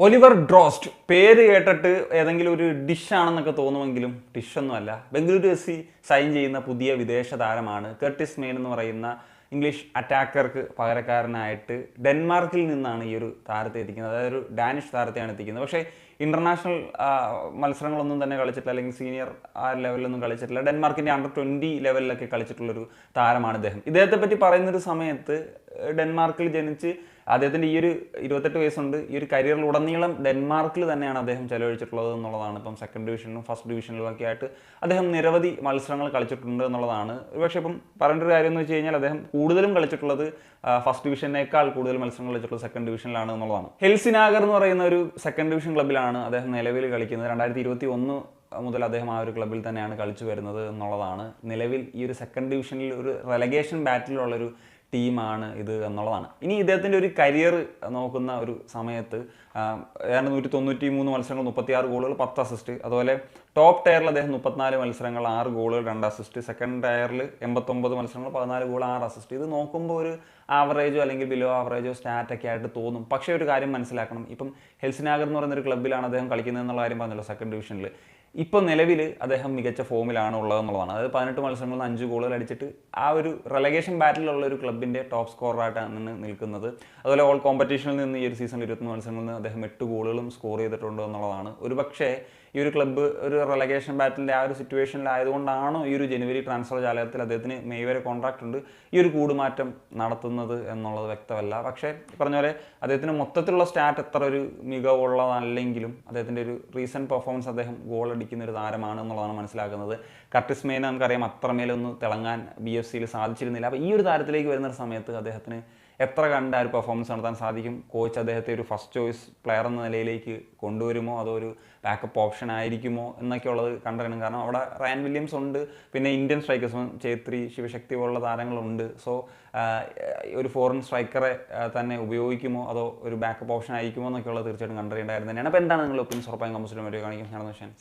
Oliver ഡ്രോസ്റ്റ് പേര് കേട്ടിട്ട് ഏതെങ്കിലും ഒരു ഡിഷാണെന്നൊക്കെ തോന്നുമെങ്കിലും ഡിഷൊന്നുമല്ല. ബംഗളൂരു എഫ് സി സൈൻ ചെയ്യുന്ന പുതിയ വിദേശ താരമാണ് കർട്ടിസ് മെയിൻ എന്ന് പറയുന്ന ഇംഗ്ലീഷ് അറ്റാക്കർക്ക് പകരക്കാരനായിട്ട് ഡെൻമാർക്കിൽ നിന്നാണ് ഈ ഒരു താരത്തെ എത്തിക്കുന്നത്. അതായത് ഒരു ഡാനിഷ് താരത്തെയാണ് എത്തിക്കുന്നത്. പക്ഷേ ഇൻ്റർനാഷണൽ മത്സരങ്ങളൊന്നും തന്നെ കളിച്ചിട്ടില്ല, അല്ലെങ്കിൽ സീനിയർ ആ ലെവലിലൊന്നും കളിച്ചിട്ടില്ല. ഡെൻമാർക്കിൻ്റെ അണ്ടർ-20 ലെവലിലൊക്കെ കളിച്ചിട്ടുള്ളൊരു താരമാണ് ഇദ്ദേഹത്തെ പറ്റി പറയുന്നൊരു സമയത്ത് ഡെൻമാർക്കിൽ ജനിച്ച് അദ്ദേഹത്തിൻ്റെ ഈ ഒരു 28 വയസ്സുണ്ട്. ഈ ഒരു കരിയറിൽ ഉടനീളം ഡെൻമാർക്കിൽ തന്നെയാണ് അദ്ദേഹം ചെലവഴിച്ചിട്ടുള്ളത് എന്നുള്ളതാണ്. ഇപ്പം സെക്കൻഡ് ഡിവിഷനിലും ഫസ്റ്റ് ഡിവിഷനിലും ഒക്കെ ആയിട്ട് അദ്ദേഹം നിരവധി മത്സരങ്ങൾ കളിച്ചിട്ടുണ്ട് എന്നുള്ളതാണ്. പക്ഷേ ഇപ്പം പറയേണ്ട ഒരു കാര്യം എന്ന് വെച്ച് കഴിഞ്ഞാൽ അദ്ദേഹം കൂടുതലും കളിച്ചിട്ടുള്ളത് ഫസ്റ്റ് ഡിവിഷനേക്കാൾ കൂടുതൽ മത്സരങ്ങൾ കളിച്ചിട്ടുള്ളത് സെക്കൻഡ് ഡിവിഷനിലാണ് എന്നുള്ളതാണ്. ഹെൽസിനാഗർ എന്ന് പറയുന്ന ഒരു സെക്കൻഡ് ഡിവിഷൻ ക്ലബ്ബിലാണ് അദ്ദേഹം നിലവിൽ കളിക്കുന്നത്. 2021 മുതൽ അദ്ദേഹം ആ ഒരു ക്ലബ്ബിൽ തന്നെയാണ് കളിച്ചു വരുന്നത് എന്നുള്ളതാണ്. നിലവിൽ ഈ ഒരു സെക്കൻഡ് ഡിവിഷനിൽ ഒരു റെലഗേഷൻ ബാറ്റിലുള്ളൊരു ടീമാണ് ഇത് എന്നുള്ളതാണ്. ഇനി ഇദ്ദേഹത്തിൻ്റെ ഒരു കരിയർ നോക്കുന്ന ഒരു സമയത്ത് ഏതാണ്ട് 193 മത്സരങ്ങൾ, 36 ഗോളുകൾ, 10 അസിസ്റ്റ്. അതുപോലെ ടോപ്പ് ടയറിൽ അദ്ദേഹം 34 മത്സരങ്ങൾ, 6 ഗോളുകൾ, 2 അസിസ്റ്റ്. സെക്കൻഡ് ടയറിൽ 89 മത്സരങ്ങൾ, 14 ഗോൾ, 6 അസിസ്റ്റ്. ഇത് നോക്കുമ്പോൾ ഒരു ആവറേജോ അല്ലെങ്കിൽ ബിലോ ആവറേജോ സ്റ്റാറ്റൊക്കെ ആയിട്ട് തോന്നും. പക്ഷേ ഒരു കാര്യം മനസ്സിലാക്കണം, ഇപ്പം ഹെൽസിനാഗർ എന്ന് പറയുന്നൊരു ക്ലബ്ബിലാണ് അദ്ദേഹം കളിക്കുന്നത് എന്നുള്ള കാര്യം പറഞ്ഞല്ലോ. സെക്കൻഡ് ഡിവിഷനിൽ ഇപ്പോൾ നിലവിൽ അദ്ദേഹം മികച്ച ഫോമിലാണ് ഉള്ളതെന്നുള്ളതാണ്. അതായത് 18 മത്സരങ്ങളിൽ 5 ഗോളുകൾ അടിച്ചിട്ട് ആ ഒരു റെലഗേഷൻ ബാറ്റിലുള്ള ഒരു ക്ലബിൻ്റെ ടോപ്പ് സ്കോററായിട്ടാണ് നിൽക്കുന്നത്. അതുപോലെ ഓൾ കോമ്പറ്റീഷനിൽ നിന്ന് ഈ ഒരു സീസണിൽ 23 മത്സരങ്ങളിൽ നിന്ന് അദ്ദേഹം 8 ഗോളുകളും സ്കോർ ചെയ്തിട്ടുണ്ട് എന്നുള്ളതാണ്. ഒരു പക്ഷേ ഈ ഒരു ക്ലബ്ബ് ഒരു റെലഗേഷൻ ബാറ്റിൻ്റെ ആ ഒരു സിറ്റുവേഷനിലായതുകൊണ്ടാണോ ഈ ഒരു ജനുവരി ട്രാൻസ്ഫർ ജാലകത്തിൽ അദ്ദേഹത്തിന് മെയ് വരെ കോൺട്രാക്റ്റ് ഉണ്ട്, ഈ ഒരു കൂടുമാറ്റം നടത്തുന്നത് എന്നുള്ളത് വ്യക്തമല്ല. പക്ഷേ പറഞ്ഞ പോലെ അദ്ദേഹത്തിന് മൊത്തത്തിലുള്ള സ്റ്റാറ്റ് എത്ര ഒരു മികവുള്ളതല്ലെങ്കിലും അദ്ദേഹത്തിൻ്റെ ഒരു റീസെൻറ്റ് പെർഫോമൻസ് അദ്ദേഹം ഗോൾ അടിക്കുന്ന ഒരു താരമാണ് എന്നുള്ളതാണ് മനസ്സിലാക്കുന്നത്. കർട്ടിസ് മെയിൻ നമുക്കറിയാം അത്രമേലൊന്ന് തിളങ്ങാൻ BFCയിൽ സാധിച്ചിരുന്നില്ല. അപ്പോൾ ഈ ഒരു താരത്തിലേക്ക് വരുന്ന സമയത്ത് അദ്ദേഹത്തിന് എത്ര കണ്ട ഒരു പെർഫോമൻസ് നടത്താൻ സാധിക്കും? കോച്ച് അദ്ദേഹത്തെ ഒരു ഫസ്റ്റ് ചോയ്സ് പ്ലെയർ എന്ന നിലയിലേക്ക് കൊണ്ടുവരുമോ, അതോ ഒരു ബാക്കപ്പ് ഓപ്ഷൻ ആയിരിക്കുമോ എന്നൊക്കെ ഉള്ളത് കണ്ടറിയണം. കാരണം അവിടെ റയാൻ വില്യംസ് ഉണ്ട്, പിന്നെ ഇന്ത്യൻ സ്ട്രൈക്കേഴ്സും ചേത്രി, ശിവശക്തി പോലുള്ള താരങ്ങളുണ്ട്. സോ ഒരു ഫോറിൻ സ്ട്രൈക്കറെ തന്നെ ഉപയോഗിക്കുമോ, അതോ ഒരു ബാക്കപ്പ് ഓപ്ഷൻ ആയിരിക്കുമോ എന്നൊക്കെ ഉള്ളത് തീർച്ചയായിട്ടും കണ്ടറിയേണ്ട കാര്യം തന്നെയാണ്. അപ്പോൾ എന്താണ് നിങ്ങളുടെ ഒപ്പീനിയൻസ്? ഉറപ്പായും കമൻസിലും വീഡിയോ കാണിക്കും. ഞാനെന്ന് വെച്ചാൽ